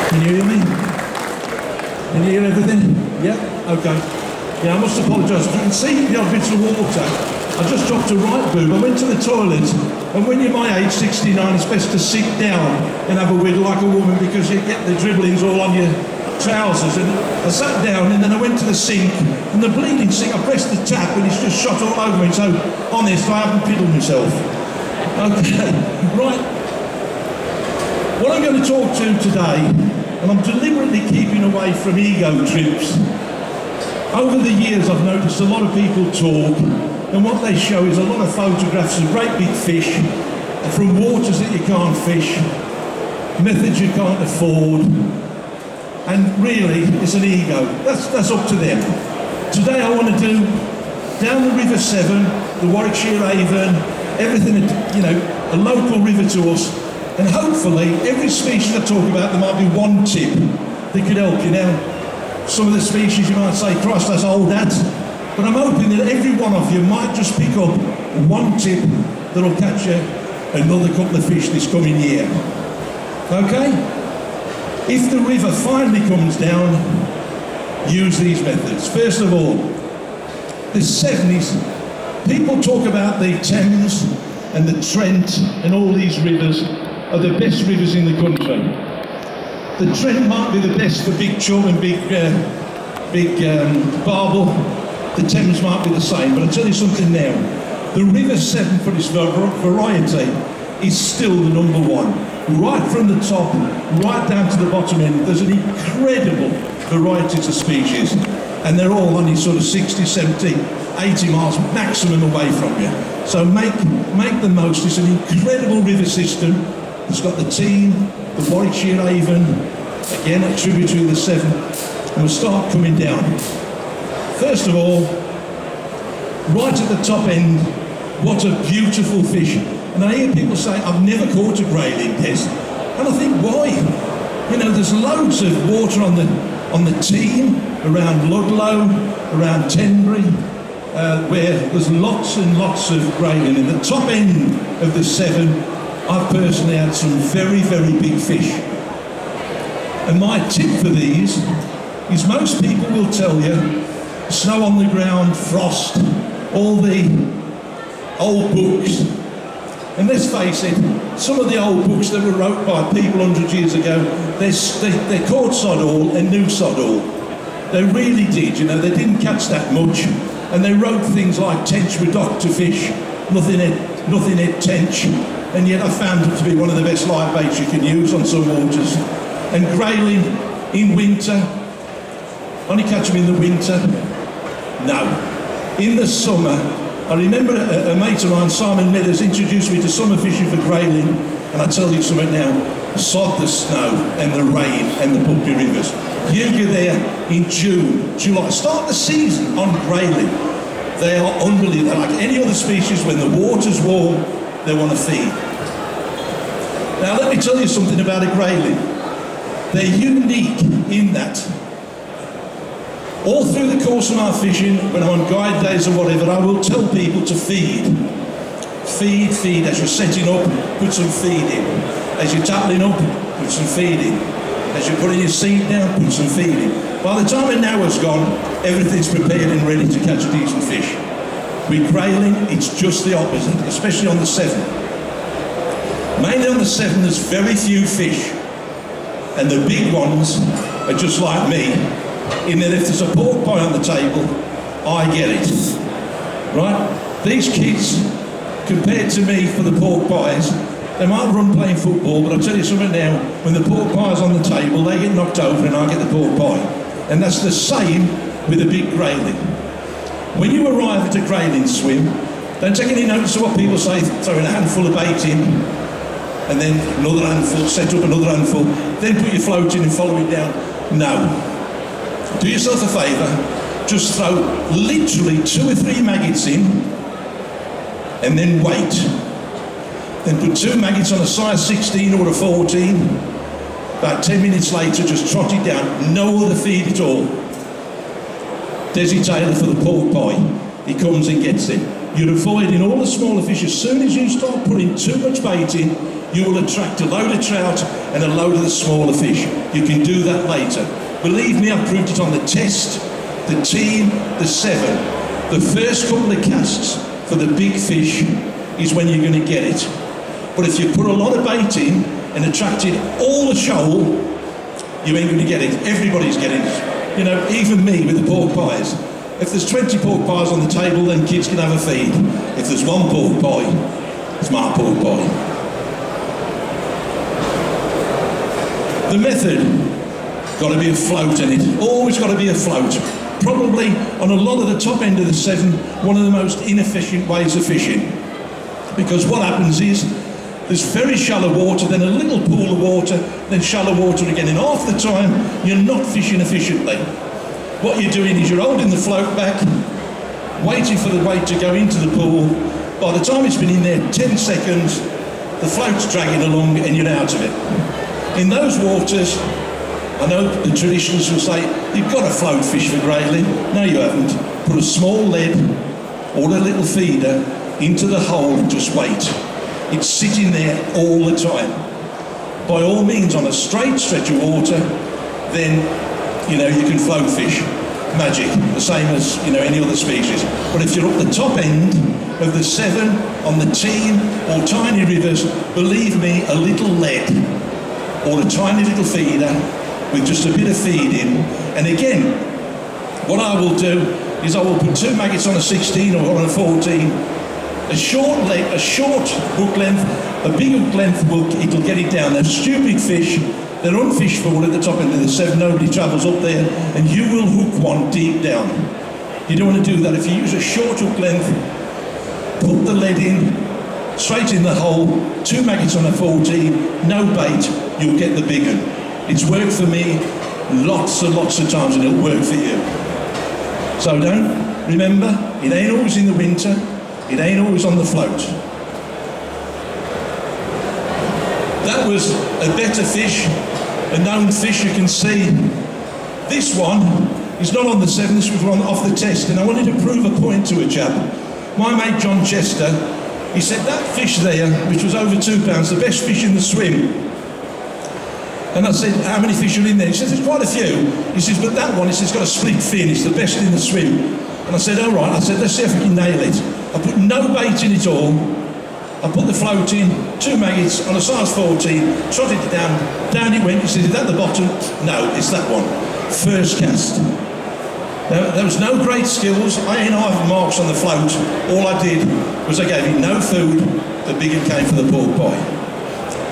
Can you hear me? Can you hear everything? Yeah? Okay. Yeah, I must apologise. You can see the odd bits of water. I just dropped a right boob. I went to the toilet, and when you're my age, 69, it's best to sit down and have a wiggle like a woman because you get the dribblings all on your trousers. And I sat down, and then I went to the sink, and the bleeding sink, I pressed the tap, and it's just shot all over me. So, honest, I haven't piddled myself. Okay, right. What I'm going to talk to today, and I'm deliberately keeping away from ego trips. Over the years, I've noticed a lot of people talk, and what they show is a lot of photographs of great big fish from waters that you can't fish, methods you can't afford, and really, it's an ego. That's up to them. Today, I want to do down the River Severn, the Warwickshire Avon, everything, a local river to us, and hopefully, every species I talk about, there might be one tip that could help you. Now, some of the species you might say, Christ, that's old hat. But I'm hoping that every one of you might just pick up one tip that'll catch you another couple of fish this coming year. Okay? If the river finally comes down, use these methods. First of all, the Severn is, people talk about the Thames and the Trent and all these rivers are the best rivers in the country. The Trent might be the best for big chum and big barbel. The Thames might be the same, but I'll tell you something now. The River Severn, for its variety, is still the number one. Right from the top, right down to the bottom end, there's an incredible varieties of species, and they're all only sort of 60, 70, 80 miles maximum away from you. So make the most. It's an incredible river system. It's got the Team, the Warwickshire Avon, again a tributary of the Severn, and we'll start coming down. First of all, right at the top end, what a beautiful fish. And I hear people say, I've never caught a grayling, Des. And I think, why? There's loads of water on the Team, around Ludlow, around Tenbury, where there's lots and lots of grayling. In the top end of the Severn, I've personally had some very, very big fish. And my tip for these is most people will tell you snow on the ground, frost, all the old books. And let's face it, some of the old books that were wrote by people 100 years ago, they caught sod all and knew sod all. They really did, they didn't catch that much. And they wrote things like tench were doctor fish, nothing had tench. And yet I found it to be one of the best live baits you can use on some waters. And grayling in winter, only catch them in the winter. No. In the summer, I remember a mate of mine, Simon Millers, introduced me to summer fishing for grayling, and I tell you something now, sod the snow and the rain and the bumpy rivers. You go there in June, July, start the season on grayling. They are unbelievable. They're like any other species, when the water's warm, they want to feed. Now let me tell you something about a grayling. They're unique in that all through the course of our fishing, when I'm on guide days or whatever, I will tell people to feed. Feed, feed. As you're setting up, put some feed in. As you're tackling up, put some feed in. As you're putting your seat down, put some feed in. By the time an hour's gone, everything's prepared and ready to catch a decent fish. With grayling, it's just the opposite, especially on the Severn. Mainly on the Severn, there's very few fish. And the big ones are just like me, in that if there's a pork pie on the table, I get it. Right? These kids, compared to me for the pork pies, they might run playing football, but I'll tell you something now, when the pork pie's on the table, they get knocked over and I get the pork pie. And that's the same with a big grayling. When you arrive at a grayling swim, don't take any notice of what people say, throwing a handful of bait in, and then another handful, set up another handful, then put your float in and follow it down. No. Do yourself a favour, just throw literally 2 or 3 maggots in, and then wait. Then put 2 maggots on a size 16 or a 14. About 10 minutes later, just trot it down, no other feed at all. Desi Taylor for the pork pie, he comes and gets it. You're avoiding all the smaller fish. As soon as you start putting too much bait in, you will attract a load of trout and a load of the smaller fish. You can do that later. Believe me, I've proved it on the test, the team, the 7. The first couple of casts for the big fish is when you're going to get it. But if you put a lot of bait in and attracted all the shoal, you ain't going to get it. Everybody's getting it. You know, even me with the pork pies. If there's 20 pork pies on the table, then kids can have a feed. If there's one pork pie, it's my pork pie. The method, got to be a float in it. Always got to be a float. Probably on a lot of the top end of the 7, one of the most inefficient ways of fishing. Because what happens is, there's very shallow water, then a little pool of water, then shallow water again. And half the time, you're not fishing efficiently. What you're doing is you're holding the float back, waiting for the weight to go into the pool. By the time it's been in there 10 seconds, the float's dragging along and you're out of it. In those waters, I know the traditionalists will say, you've got to float fish for grayling. No, you haven't. Put a small lead or a little feeder into the hole and just wait. It's sitting there all the time. By all means, on a straight stretch of water, then you know, you can float fish. Magic, the same as, you know, any other species. But if you're up the top end of the 7, on the team, or tiny rivers, believe me, a little lead, or a tiny little feeder, with just a bit of feed in. And again, what I will do is I will put 2 maggots on a 16 or on a 14, a short hook length, a big hook length hook, it'll get it down. They're stupid fish. They're unfished forward at the top end of the 7, nobody travels up there, and you will hook one deep down. You don't want to do that. If you use a short hook length, put the lead in, straight in the hole, 2 maggots on a 14, no bait, you'll get the big one. It's worked for me lots and lots of times, and it'll work for you. So remember, it ain't always in the winter, it ain't always on the float. That was a better fish, a known fish. You can see this one is not on the 7, this was one off the test, and I wanted to prove a point to a chap. My mate John Chester, he said that fish there, which was over 2 pounds, the best fish in the swim. And I said, how many fish are in there? He says, there's quite a few. He says, but that one, he says, it's got a split fin, it's the best in the swim. And I said, all right, I said, let's see if we can nail it. I put no bait in it all. I put the float in, 2 maggots on a size 14, trotted it down it went. He said, is that the bottom? No, it's that one. First cast. Now, there was no great skills. I ain't either marks on the float. All I did was I gave it no food. The big one came for the pork pie.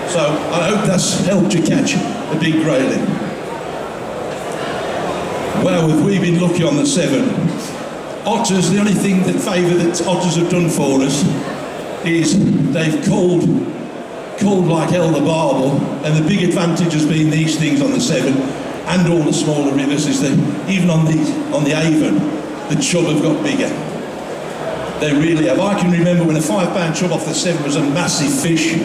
So I hope that's helped you catch a big grayling. Well, have we been lucky on the 7? Otters, the only thing that favour that otters have done for us is they've called like hell the barbel, and the big advantage has been these things on the 7 and all the smaller rivers is that even on the Avon, the chub have got bigger. They really have. I can remember when a 5-pound chub off the 7 was a massive fish.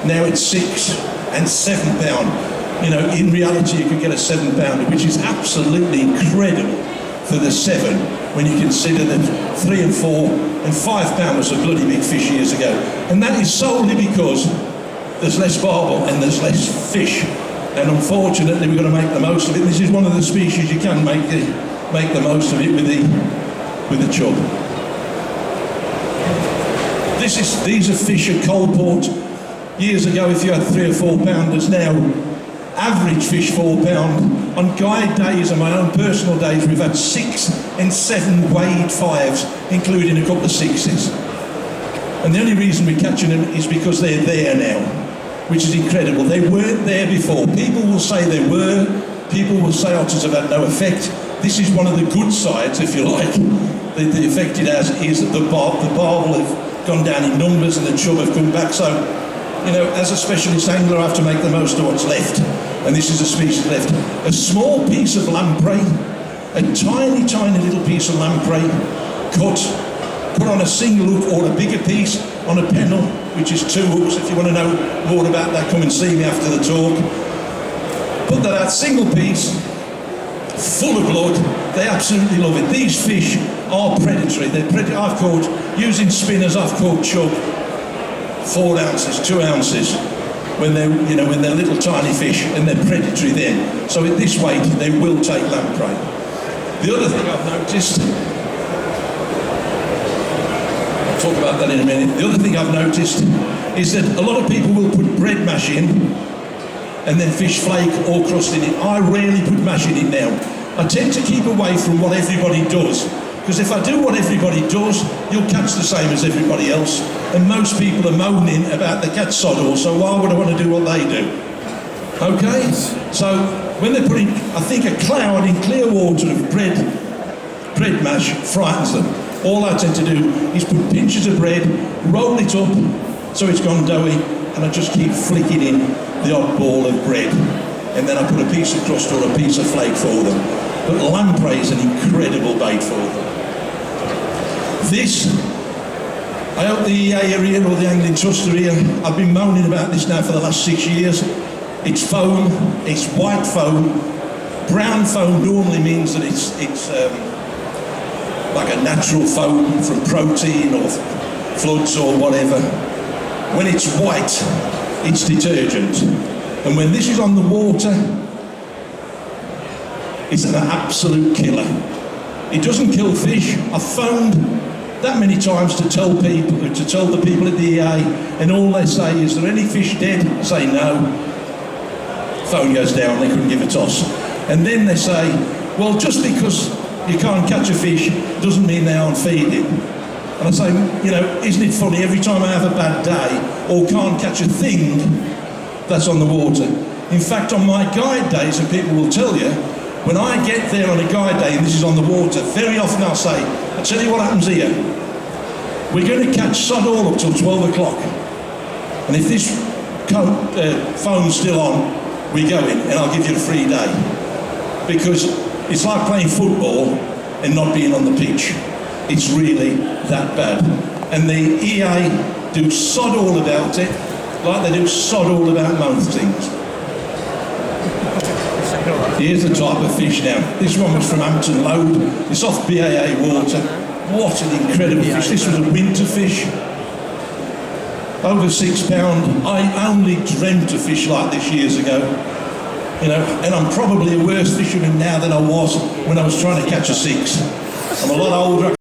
Now it's 6 and 7 pound. You know, in reality you could get a 7 pounder, which is absolutely incredible for the 7 when you consider that 3 and 4 and 5 pound was a bloody big fish years ago. And that is solely because there's less barbel and there's less fish. And unfortunately we've got to make the most of it. This is one of the species you can make the most of it with the chub. These are fish at Coalport. Years ago, if you had 3 or 4 pounders, now average fish 4 pound. On guide days and my own personal days, we've had 6 and 7 weighed 5s, including a couple of 6s. And the only reason we're catching them is because they're there now, which is incredible. They weren't there before. People will say they were. People will say otters have had no effect. This is one of the good sides, if you like. The effect it has is that the barbel have gone down in numbers and the chub have come back. So, you know, as a specialist angler, I have to make the most of what's left. And this is a species left. A small piece of lamprey, a tiny, tiny little piece of lamprey, put on a single hook or a bigger piece on a pennel, which is 2 hooks. If you want to know more about that, come and see me after the talk. Put that out, single piece, full of blood. They absolutely love it. These fish are predatory. I've caught using spinners I've caught chub, 4 ounces, 2 ounces, when they're, when they're little tiny fish and they're predatory then. So at this weight, they will take lamprey. The other thing I've noticed, I'll talk about that in a minute. The other thing I've noticed is that a lot of people will put bread mash in and then fish flake or crust in it. I rarely put mash in it now. I tend to keep away from what everybody does, because if I do what everybody does, you'll catch the same as everybody else. And most people are moaning about the catch sod oil, so why would I want to do what they do? Okay? So when they're putting, I think a cloud in clear water of bread mash frightens them. All I tend to do is put pinches of bread, roll it up so it's gone doughy, and I just keep flicking in the odd ball of bread. And then I put a piece of crust or a piece of flake for them. But lamprey is an incredible bait for them. This, I hope the EA are here, or the Angling Trust are here. I've been moaning about this now for the last 6 years. It's foam, it's white foam. Brown foam normally means that it's like a natural foam from protein or floods or whatever. When it's white, it's detergent. And when this is on the water, it's an absolute killer. It doesn't kill fish. I've phoned that many times to tell the people at the EA, and all they say is, "Are there any fish dead?" I say no. Phone goes down, they couldn't give a toss. And then they say, "Well, just because you can't catch a fish doesn't mean they aren't feeding." And I say, isn't it funny, every time I have a bad day or can't catch a thing, that's on the water. In fact, on my guide days, and people will tell you, when I get there on a guide day and this is on the water, very often I'll say, "I'll tell you what happens here. We're going to catch sod all up till 12 o'clock. And if this phone's still on, we go in and I'll give you a free day." Because it's like playing football and not being on the pitch. It's really that bad. And the EA do sod all about it, like they do sod all about most things. Here's the type of fish now. This one was from Hampton Load. It's off BAA water. What an incredible fish. This was a winter fish. Over £6. I only dreamt of fish like this years ago. And I'm probably a worse fisherman now than I was when I was trying to catch a 6. I'm a lot older.